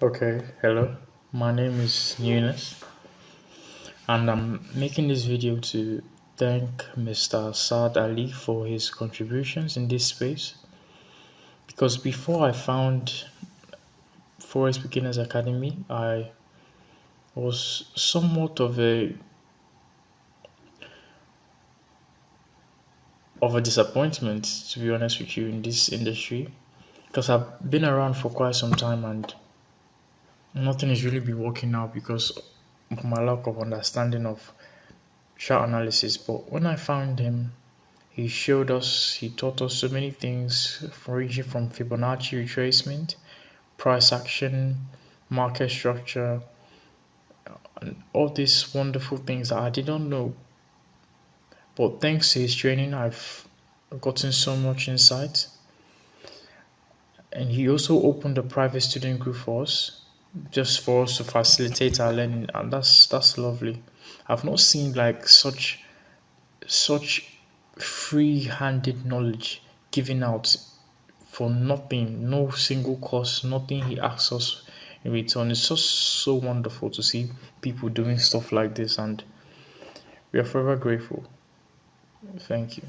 Okay, hello. My name is Eunice, and I'm making this video to thank Mr. Saad Ali for his contributions in this space. Because before I found Forex Beginners Academy, I was somewhat of a disappointment, to be honest with you, in this industry. Because I've been around for quite some time and nothing has really been working out because of my lack of understanding of chart analysis. But when I found him, he taught us so many things, ranging from Fibonacci retracement, price action, market structure, and all these wonderful things that I didn't know. But thanks to his training, I've gotten so much insight. And he also opened a private student group for us, just for us to facilitate our learning, and that's lovely. I've not seen like such free-handed knowledge given out for nothing, no single cost, nothing he asks us in return. It's just so wonderful to see people doing stuff like this, and we are forever grateful. Thank you.